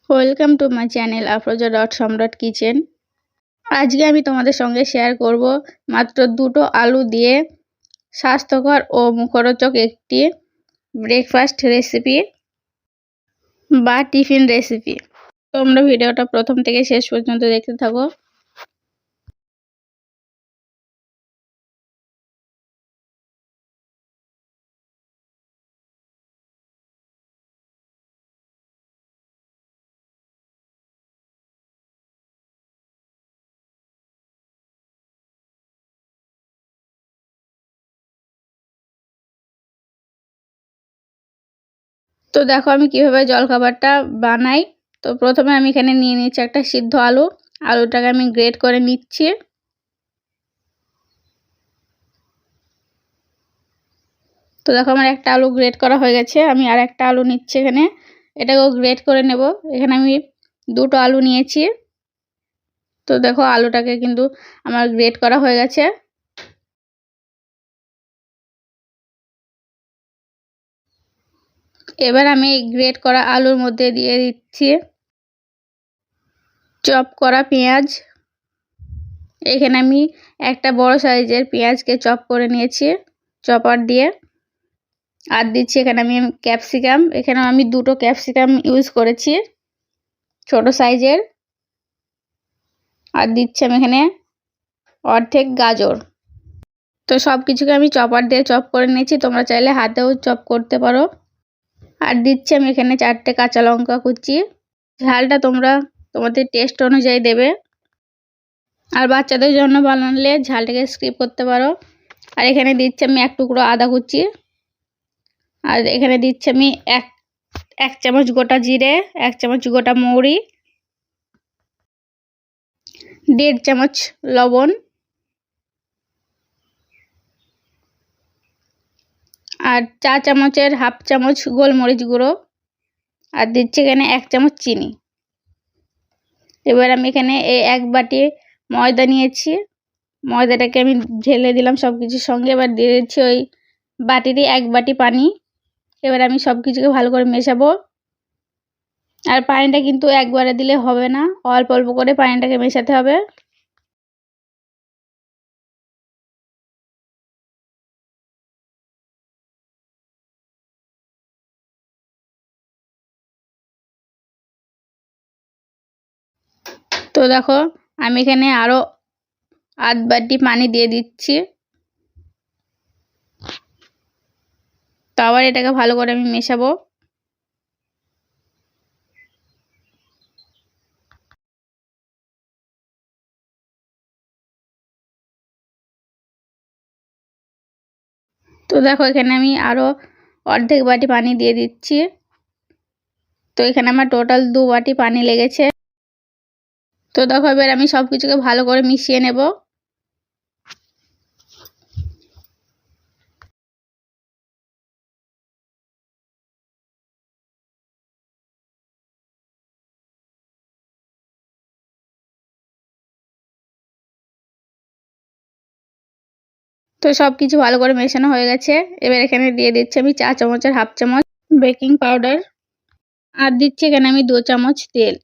Welcome to my channel afroja.som.kitchen। আজকে আমি তোমাদের সঙ্গে শেয়ার করব মাত্র দুটো আলু দিয়ে স্বাস্থ্যকর ও মুখরোচক একটি ব্রেকফাস্ট রেসিপি বা টিফিন রেসিপি। তোমরা ভিডিওটা প্রথম থেকে শেষ পর্যন্ত দেখতে থাকো। তো দেখো আমি কিভাবে জলখাবারটা বানাই। তো প্রথমে আমি এখানে নিয়ে নিচ্ছি একটা সিদ্ধ আলুটাকে আমি গ্রেট করে নিচ্ছি। তো দেখো আমার একটা আলু গ্রেট করা হয়ে গেছে, আমি আর একটা আলু নিচ্ছি এখানে, এটাকেও গ্রেট করে নেব। এখানে আমি দুটো আলু নিয়েছি। তো দেখো আলুটাকে কিন্তু আমার গ্রেট করা হয়ে গেছে। এবার আমি গ্রেট করা আলুর মধ্যে দিয়ে দিচ্ছি চপ করা পেঁয়াজ। এখানে আমি একটা বড় সাইজের পেঁয়াজকে চপ করে নিয়েছি চপার দিয়ে। আর দিচ্ছি এখানে আমি ক্যাপসিকাম, এখানে আমি দুটো ক্যাপসিকাম ইউজ করেছি ছোট সাইজের। আর দিচ্ছি আমি এখানে অর্ধেক গাজর। তো সব কিছুকে আমি চপার দিয়ে চপ করে নিয়েছি, তোমরা চাইলে হাতেও চপ করতে পারো। আর দিচ্ছি আমি এখানে 4টে কাঁচা লঙ্কা কুচি। ঝালটা তোমরা তোমাদের টেস্ট অনুযায়ী দেবে, আর বাচ্চাদের জন্য বানালে ঝালটাকে স্কিপ করতে পারো। আর এখানে দিচ্ছি আমি এক টুকরো আদা কুচি। আর এখানে দিচ্ছি আমি এক চামচ গোটা জিরে, 1 চামচ গোটা মৌরি, 1.5 চামচ লবণ, আর 4 চামচের 1/2 চামচ গোলমরিচ গুঁড়ো, আর দিচ্ছি এখানে 1 চামচ চিনি। এবার আমি এখানে এই 1 বাটি ময়দা নিয়েছি, ময়দাটাকে আমি ঢেলে দিলাম সব কিছুর সঙ্গে। এবার দিয়ে দিচ্ছি ওই বাটিরই 1 বাটি পানি। এবার আমি সব কিছুকে ভালো করে মেশাবো। আর পানিটা কিন্তু একবারে দিলে হবে না, অল্প অল্প করে পানিটাকে মেশাতে হবে। তো দেখো আমি এখানে আরো 1/2 বাটি পানি দিয়ে দিচ্ছি। তো আবার এটাকে ভালো করে আমি মেশাবো। তো দেখো এখানে আমি আরো অর্ধেক বাটি পানি দিয়ে দিচ্ছি। তো এখানে আমার টোটাল 2 বাটি পানি লেগেছে। তো দেখো এবার আমি সব কিছুকে ভালো করে মিশিয়ে নেব। তো সব কিছু ভালো করে মেশানো হয়ে গেছে। এবার এখানে দিয়ে দিচ্ছি আমি 4 চামচের 1/2 চামচ বেকিং পাউডার। আর দিচ্ছি এখানে আমি 2 চামচ তেল।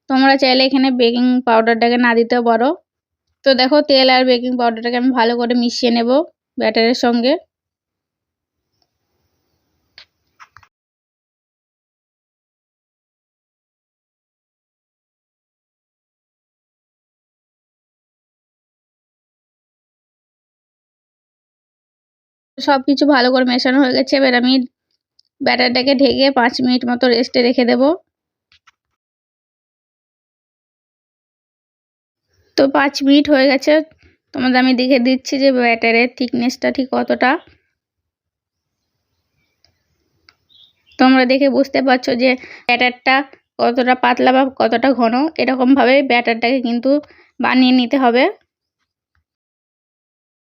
তোমরা চাইলে এখানে বেকিং পাউডারটাকে না দিতেও পারো। তো দেখো তেল আর বেকিং পাউডারটাকে আমি ভালো করে মিশিয়ে নেব ব্যাটারের সঙ্গে। সব কিছু ভালো করে মেশানো হয়ে গেছে। এবার আমি ব্যাটারটাকে ঢেকে 5 মিনিট মতো রেস্টে রেখে দেব। তো 5 মিনিট হয়ে গেছে, তোমাদের আমি দেখে দিচ্ছি যে ব্যাটারের থিকনেসটা ঠিক কতটা। তোমরা দেখে বুঝতে পারছো যে ব্যাটারটা কতটা পাতলা বা কতটা ঘন। এরকমভাবে ব্যাটারটাকে কিন্তু বানিয়ে নিতে হবে।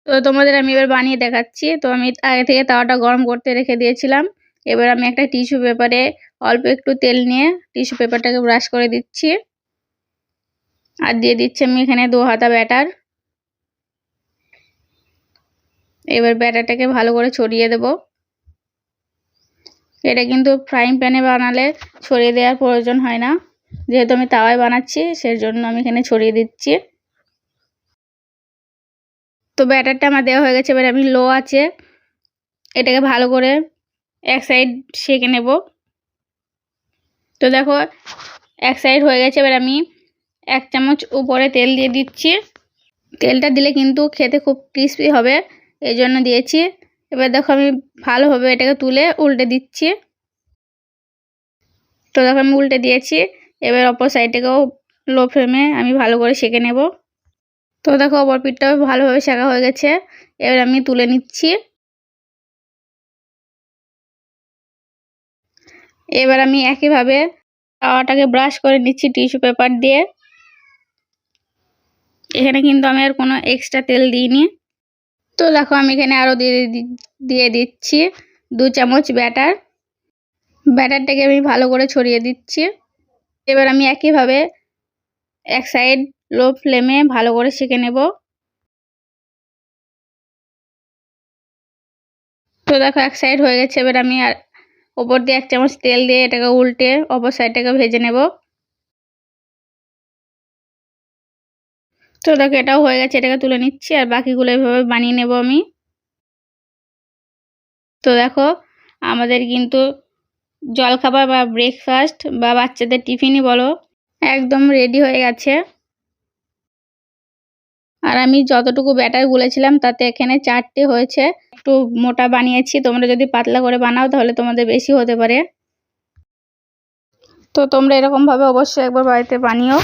তো তোমাদের আমি এবার বানিয়ে দেখাচ্ছি। তো আমি আগে থেকে তাওয়াটা গরম করতে রেখে দিয়েছিলাম। এবার আমি একটা টিস্যু পেপারে অল্প একটু তেল নিয়ে টিস্যু পেপারটাকে ব্রাশ করে দিচ্ছি। আর দিয়ে দিচ্ছি আমি এখানে 2 হাতা ব্যাটার। এবার ব্যাটারটাকে ভালো করে ছড়িয়ে দেব। এটা কিন্তু ফ্রাইং প্যানে বানালে ছড়িয়ে দেওয়ার প্রয়োজন হয় না। যেহেতু আমি তাওয়ায় বানাচ্ছি সেই জন্য আমি এখানে ছড়িয়ে দিচ্ছি। তো ব্যাটারটা আমার দেওয়া হয়ে গেছে। এবার আমি লো আছে এটাকে ভালো করে এক সাইড সেঁকে নেব। তো দেখো এক সাইড হয়ে গেছে। এবার আমি 1 চামচ উপরে তেল দিয়ে দিচ্ছি। তেলটা দিলে কিন্তু খেতে খুব ক্রিস্পি হবে, এই জন্য দিয়েছি। এবার দেখো আমি ভালোভাবে এটাকে তুলে উল্টে দিচ্ছি। তো দেখো আমি উল্টে দিয়েছি। এবার অপর সাইডটাকেও লো ফ্লেমে আমি ভালো করে সেঁকে নেব। তো দেখো অপর পিঠটাও ভালোভাবে সেঁকা হয়ে গেছে। এবার আমি তুলে নিচ্ছি। এবার আমি একইভাবে তাওয়াটাকে ব্রাশ করে নিচ্ছি টিস্যু পেপার দিয়ে। এখানে কিন্তু আমি আর কোনো এক্সট্রা তেল দিইনি। তো দেখো আমি এখানে আরও দিয়ে দিচ্ছি 2 চামচ ব্যাটার। ব্যাটারটাকে আমি ভালো করে ছড়িয়ে দিচ্ছি। এবার আমি একইভাবে এক সাইড লো ফ্লেমে ভালো করে সেঁকে নেব। তো দেখো এক সাইড হয়ে গেছে। এবার আমি আর ওপর দিয়ে 1 চামচ তেল দিয়ে এটাকে উল্টে অপর সাইডটাকে ভেজে নেব। তো দেখো এটাও হয়ে গেছে, এটাকে তুলে নিচ্ছি আর বাকিগুলো এভাবে বানিয়ে নেব আমি। তো দেখো আমাদের কিন্তু জলখাবার বা ব্রেকফাস্ট বা বাচ্চাদের টিফিনই বলো একদম রেডি হয়ে গেছে। আর আমি যতটুকু ব্যাটার গুলেছিলাম তাতে এখানে 4টে হয়েছে। একটু মোটা বানিয়েছি, তোমরা যদি পাতলা করে বানাও তাহলে তোমাদের বেশি হতে পারে। তো তোমরা এরকমভাবে অবশ্যই একবার বাড়িতে বানিও।